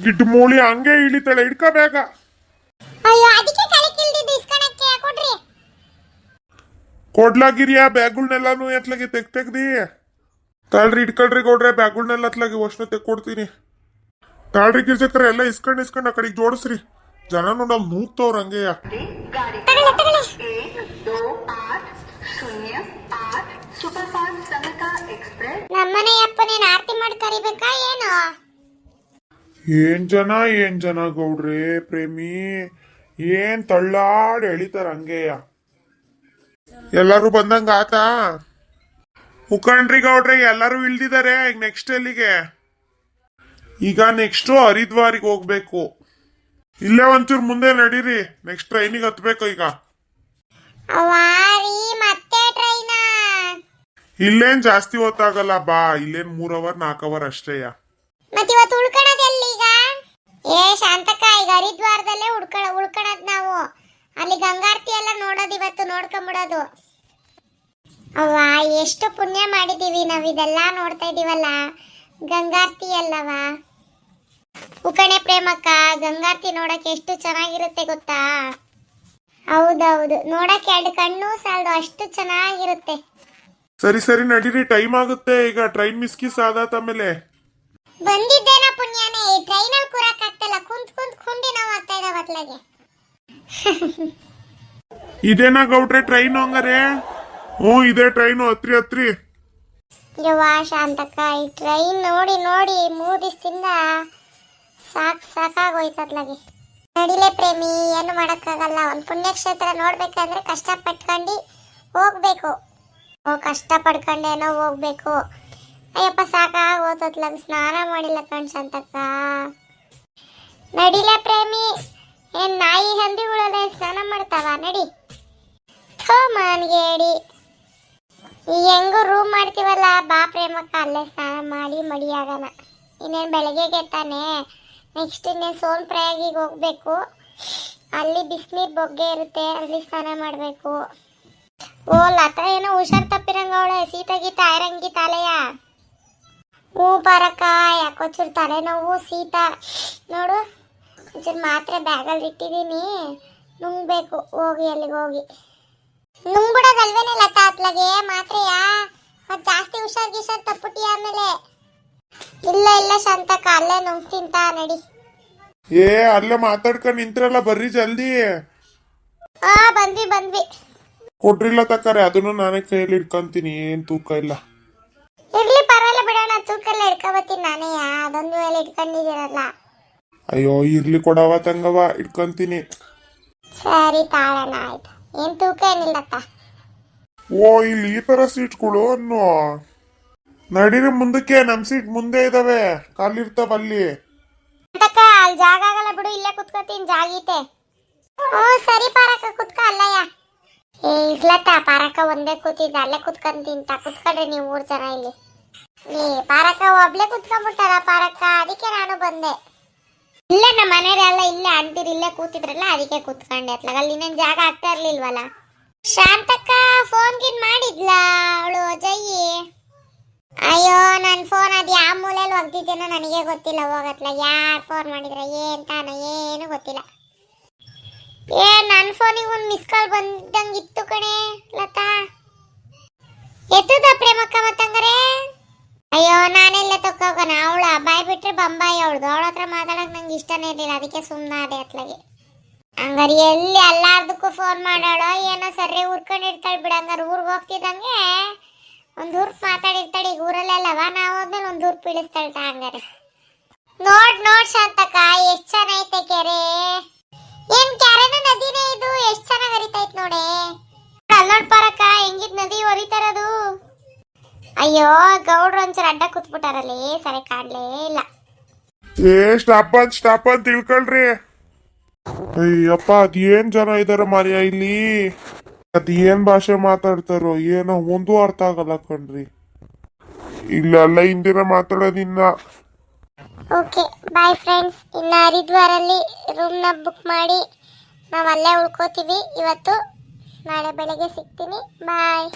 ಗಿಡ್ಡ ಮೂಳಿ ಹಂಗೆ ಇಳಿತಾಳೆ, ಹಿಡ್ಕೋಬೇಕ. ಅಯ್ಯೋ ಅದಕ್ಕೆ ಕಲಿಕಿಲ್ದಿದ್ದು ಇಸ್ಕಣಕ್ಕೆ ಕೊಡ್ರಿ. ಕೊಡ್ಲಾಗಿರಿಯಾ ಬ್ಯಾಗುಗಳನ್ನೆಲ್ಲಾನು ಎತ್ಲಾಗಿ ತೆಗ್ದಿ ತಾಳ್ರಿ, ಇಟ್ಕೊಳ್ರಿ ಗೌಡ್ರೆ, ಬ್ಯಾಗುಗಳನ್ನೆಲ್ಲ ಅತ್ಲಾಗಿ ವರ್ಷ ತೆಗ್ಕೊಡ್ತೀನಿ. ತಾಳ್ರಿ ಗಿರ್ಜಕ್ರ ಎಲ್ಲ ಇಸ್ಕೊಂಡ್ ಆ ಕಡೆಗೆ ಜೋಡಿಸ್ರಿ. ಜನ ನೋಡಲ್ ನೂಗ್ತವ್ರ ಹಂಗೆಯ. ನಮ್ಮನೆ ಅಪ್ಪನೇನ್ ಆರತಿ ಮಾಡಿ ಕರಿಬೇಕಾ ಏನು? ಏನ್ ಜನ ಗೌಡ್ರೆ ಪ್ರೇಮಿ, ಏನ್ ತಳ್ಳಾಡ್ ಎಳಿತಾರ ಹಂಗೆಯ. ಎಲ್ಲಾರು ಬಂದಂಗ ಆತಾ? ಮುಖಂಡ್ರಿ ಗೌಡ್ರೆ ಎಲ್ಲಾರು ಇಳ್ದಿದ್ದಾರೆ. ಈಗ ನೆಕ್ಸ್ಟ್ ಎಲ್ಲಿಗೆ? ಈಗ ನೆಕ್ಸ್ಟ್ ಹರಿದ್ವಾರಿಗೆ ಹೋಗ್ಬೇಕು. ಇಲ್ಲೇ ಒಂಚೂರು ಮುಂದೆ ನಡೀರಿ, ನೆಕ್ಸ್ಟ್ ಟ್ರೈನಿಗೆ ಹತ್ಬೇಕು. ಈಗ ಇಲ್ಲೇನ್ ಜಾಸ್ತಿ ಹೊತ್ತಾಗಲ್ಲ ಬಾ, ಇಲ್ಲೇನ್ 3 ಅವರ್ 4 ಅವರ್ ಅಷ್ಟೇಯ. ಏ ಶಾಂತಕ್ಕ, ಈಗ ಹರಿದ್ವಾರದಲ್ಲೇ ಉಳ್ಕೊಳದ್ ನಾವು. ಅಲ್ಲಿ ಗಂಗಾರ್ತಿ ಎಲ್ಲ ನೋಡೋದು, ಇವತ್ತು ನೋಡ್ಕೊಂಬಿಡೋದು. ಅವ್ವ ಎಷ್ಟು ಪುಣ್ಯ ಮಾಡಿದೀವಿ ನಾವ್, ಇದೆಲ್ಲ ನೋಡ್ತಾ ಇದೀವಲ್ಲ. ಗಂಗಾರ್ತಿ ಅಲ್ಲವ ಉಕಣೆ ಪ್ರೇಮಕ್ಕ, ಗಂಗಾರ್ತಿ ನೋಡಕ್ಕೆ ಎಷ್ಟು ಚೆನ್ನಾಗಿರುತ್ತೆ ಗೊತ್ತಾ? ಹೌದೌದು, ನೋಡಕ್ಕೆ 2 ಕಣ್ಣು ಸಾಲದು, ಅಷ್ಟು ಚೆನ್ನಾಗಿರುತ್ತೆ. ಸರಿ ನಡೀರಿ, ಟೈಮ್ ಆಗುತ್ತೆ. ಈಗ ಟ್ರೈನ್ ಮಿಸ್ಕಿಸ್ ಆದಾತ. ಆಮೇಲೆ ಬಂದಿದ್ದೇನ ಪುಣ್ಯನೇ, ಈ ಟ್ರೈನಲ್ಲಿ ಕೂರಕ್ ಆಗ್ತಿಲ್ಲ, ಕುಂಡಿ ನಾವು ಆಗ್ತಾ ಇದಾವ ಅತ್ಲಾಗೆ. ಇದೇನಾ ಗೌಡ್ರೆ ಟ್ರೈನ್ ಹಂಗಾರೆ? ಇದೇ ಟ್ರೈನು, ಹತ್ರಿ. ಯವ್ವ ಶಾಂತಕ್ಕ, ಈ ಟ್ರೈನ್ ನೋಡಿ 3 ದಿವಸದಿಂದ ಸಾಕಾಗೋಯ್ತತ್ಲಾಗೆ. ನಡಿಲೆ ಪ್ರೇಮಿ, ಏನು ಮಾಡಕ್ಕಾಗಲ್ಲ. ಒಂದು ಪುಣ್ಯಕ್ಷೇತ್ರ ನೋಡ್ಬೇಕಂದ್ರೆ ಕಷ್ಟ ಪಟ್ಕೊಂಡು ಹೋಗ್ಬೇಕು. ಕಷ್ಟ ಪಡ್ಕೊಂಡೇನೋ ಹೋಗ್ಬೇಕು. ಅಯ್ಯಪ್ಪ ಸಾಕಾಗೋತತ್ಲಾಗ, ಸ್ನಾನ ಮಾಡಿಲ್ಲ ಕಣ್ ಶಾಂತಕ್ಕ. ನಡಿಲೆ ಪ್ರೇಮಿ, ಏನ್ ನಾಯಿ ಹಂದಿಗಳೆಲ್ಲ ಸ್ನಾನ ಮಾಡ್ತಾವ? ನಡಿ ಮಾನ್ಗೇಡಿ. ಹೆಂಗು ರೂಮ್ ಮಾಡ್ತೀವಲ್ಲ, ಬಾ ಪ್ರೇಮಕ್ಕ, ಅಲ್ಲೇ ಸ್ನಾನ ಮಾಡಿ ಮಡಿಯಾಗಣ. ಇನ್ನೇನು ಬೆಳಗ್ಗೆಗೆ ತಾನೆ. ನೆಕ್ಸ್ಟ್ ಇನ್ನೇನು ಸೋನ್ಪ್ರಯಾಗಿಗೆ ಹೋಗ್ಬೇಕು. ಅಲ್ಲಿ ಬಿಸಿನೀರು ಬೊಗ್ಗೆ ಇರುತ್ತೆ, ಅಲ್ಲಿ ಸ್ನಾನ ಮಾಡಬೇಕು. ಲತಾ ಏನೋ ಹುಷಾರ್ ತಪ್ಪಿರಂಗವಳೆ, ಸೀತಾಗೀತ ಐರಂಗಿ ತಾಲೆಯ. ಪಾರಕ್ಕ, ಯಾಕೋ ಚೂರು ತಲೆನೋವು ಶೀತ. ನೋಡು ಒಂಚೂರು ಮಾತ್ರೆ ಬ್ಯಾಗಲ್ಲಿ ಇಟ್ಟಿದ್ದೀನಿ, ನುಂಗ್ಬೇಕು. ಅಲ್ಲಿಗೆ ಹೋಗಿ ನುಂಗ್ಬಿಡೋದಲ್ವೇನೆ ಲತಾ ಅತ್ಲಾಗೆ ಮಾತ್ರೆಯ? ಅದು ಜಾಸ್ತಿ ಹುಷಾರ್ ತಪ್ಪುಟ್ಟಿ ಆಮೇಲೆ. ಇಲ್ಲ ಶಾಂತಕ್ಕ, ಅಲ್ಲೇ ನುಂಗ್ತಿಂತ ನಡಿ. ಅಲ್ಲೇ ಮಾತಾಡ್ಕೊಂಡು ನಿಂತ್ರಲ್ಲ, ಬರ್ರಿ ಜಲ್ದಿ. ಬಂದ್ವಿ. ಕೊಡ್ರಿಲ್ಲ ತಕ್ಕಾರೆ, ಅದನ್ನು ನಾನೇ ಕೈಯಲ್ಲಿ ಇಟ್ಕೊಂತೀನಿ, ಏನ್ ತೂಕ ಇಲ್ಲ. ಇರ್ಲಿ ಪರವಾಗಿಲ್ಲ ಬಿಡೋಣ, ತೂಕ ಎಲ್ಲ ಇಟ್ಕೊಬತ್ತೀನಿ ನಾನೇ. ಅದೊಂದು ವೇಳೆ ಇಟ್ಕೊಂಡಿದ್ದೀರಲ್ಲ. ಅಯ್ಯೋ ಇರ್ಲಿ ಕೊಡವ ತಂಗವ, ಇಟ್ಕೊಂತೀನಿ. ಸರಿ ತಾಳಣ, ಆಯ್ತು. ಏನ್ ತೂಕ ಏನಿಲ್ಲತ್ತ. ಇಲ್ಲಿ ಈ ತರ ಸೀಟ್ಗಳು ಅನ್ನೋ. ನಡೀರಿ ಮುಂದಕ್ಕೆ, ನಮ್ ಸೀಟ್ ಮುಂದೆ ಇದಾವೆ, ಕಾಲಿರ್ತಾವ ಅಲ್ಲಿ. ಅಲ್ಲಿ ಜಾಗ ಆಗಲ್ಲ ಬಿಡು, ಇಲ್ಲೇ ಕುತ್ಕೋತೀನಿ, ಜಾಗೀತೆ. ಸರಿ ಪಾರಕ್ಕ, ಕುತ್ಕ ಅಲ್ಲಯ್ಯ. ಇರ್ಲತ್ತ ಪಾರಕ್ಕ ಒಂದೇ ಕೂತಿದ್ದ, ಅಲ್ಲೇ ಕುತ್ಕೊಂತಿಂತ. ಕುತ್ಕೊಂಡ್ರಿ ನೀವು 3 ಜನ ಇಲ್ಲಿ. ಪಾರಕ್ಕ ಒಬ್ಳೆ ಕುತ್ಕೊಂಡ್ಬಿಟ್ಟಾರ ಪಾರಕ್ಕ, ಅದಕ್ಕೆ ನಾನು ಬಂದೆ. ಇಲ್ಲೇ ನಮ್ಮ ಮನೆಯವರೆಲ್ಲ ಇಲ್ಲೇ ಅಂತೀರಿ, ಇಲ್ಲೇ ಕೂತಿದ್ರಲ್ಲ, ಅದಕ್ಕೆ ಕುತ್ಕೊಂಡೆ. ಅತ್ಲಾಗ ಅಲ್ಲಿ ಇನ್ನೇನು ಜಾಗ ಆಗ್ತಾ ಇರ್ಲಿಲ್ವಲ್ಲ. ಶಾಂತಕ್ಕ ಫೋನ್ ಮಾಡಿದ್ಲ ಅವಳು ಜಯ್ಯಿ? ಅಯ್ಯೋ ನನ್ನ ಫೋನ್ ಅದು ಯಾವ ಮೂಲೆಯಲ್ಲಿ ಒಗ್ದಿದ್ದೇನೋ ನನಗೆ ಗೊತ್ತಿಲ್ಲ. ಹೋಗತ್ಲ ಯಾರು ಫೋನ್ ಮಾಡಿದ್ರೆ ತಾನೋ ಏನು ಗೊತ್ತಿಲ್ಲ. ನನ್ನ ಫೋನಿಗೆ ಒಂದು ಮಿಸ್ ಕಾಲ್ ಬಂದಂಗಿತ್ತು ಕಣೆ ಲತಾ. ಎತ್ತದ ಪ್ರೇಮಕ್ಕ ಮತ್ತಂಗಾರೆ? ಅಯ್ಯೋ ನಾನೆಲ್ಲ ತಕ್ಕೋಗೋಣ. ಅವಳ ಬಾಯ್ ಬಿಟ್ರೆ ಬಂಬಾಯಿ ಅವಳದು. ಅವಳ ಹತ್ರ ಮಾತಾಡಕ್ ನಂಗೆ ಇಷ್ಟನೇ ಇರಲಿಲ್ಲ, ಅದಕ್ಕೆ ಸುಮ್ಮನೆ ಅದೇ ಅತ್ಲಾಗೆ. ಹಂಗಾರೆ ಎಲ್ಲಿ ಎಲ್ಲಾರ್ದಕ್ಕೂ ಫೋನ್ ಮಾಡೋಳೋ ಏನೋ, ಸರ್ರೆ ಉರ್ಕೊಂಡಿರ್ತಾಳೆ ಬಿಡ. ಹಂಗಾರೆ ಊರಿಗೆ ಹೋಗ್ತಿದ್ದಂಗೆ ಒಂದು ಹುರ್ಪ್ ಮಾತಾಡಿರ್ತಾಳೆ. ಈಗ ಊರಲ್ಲೆಲ್ಲವ, ನಾವು ಹೋದ್ಮೇಲೆ ಒಂದು ಹುರ್ಪ್ ಇಳಿಸ್ತಾಳೆ. ಹಂಗಾರೆ ನೋಡ್ ಶಾಂತಕ್ಕ, ಎಷ್ಟು ಚೆನ್ನಾಗೈತೆ ಕೆರೆ. ಏನ್ ಕೆರೆನ ನದಿನೇ ಇದು, ಎಷ್ಟು ಚೆನ್ನಾಗಿ ಹರಿತೈತ್ ನೋಡೆ. ಅಲ್ಲೋಡ್ ಪಾರಕ್ಕ, ಹೆಂಗಿದ್ ನದಿ ಹೊರಿತಾರದು. ಅಯ್ಯೋ ಗೌಡ್ರು ಒಂಚೂರು ಅಡ್ಡ ಕೂತ್ಬಿಟ್ಟಾರಲ್ಲಿ, ಸರಿ ಕಾಣ್ಲೇ ಇಲ್ಲ. ಸ್ಟಾಪ್ ಅಂತ ತಿಳ್ಕೊಳ್ರಿ. ಅಯ್ಯಪ್ಪ ಅದೇನ್ ಜನ ಇದಾರ ಮಾರ್ಯ ಇಲ್ಲಿ. ಅದೇನ್ ಭಾಷೆ ಮಾತಾಡ್ತಾರೋ ಏನೋ ಒಂದು ಅರ್ಥ ಆಗಲ್ಲ ಕಣ್ರಿ. ಇಲ್ಲೆಲ್ಲ ಹಿಂದಿನ ಮಾತಾಡೋದಿನ್ನ. Okay bye friends. ಇನ್ನ ಹರಿದ್ವಾರಲ್ಲಿ ರೂಮ್ನ ಬುಕ್ ಮಾಡಿ ನಾವು ಅಲ್ಲೇ ಉಳ್ಕೋತೀವಿ ಇವತ್ತು. ನಾಳೆ ಬೆಳಗ್ಗೆ ಸಿಗ್ತೀನಿ. ಬಾಯ್.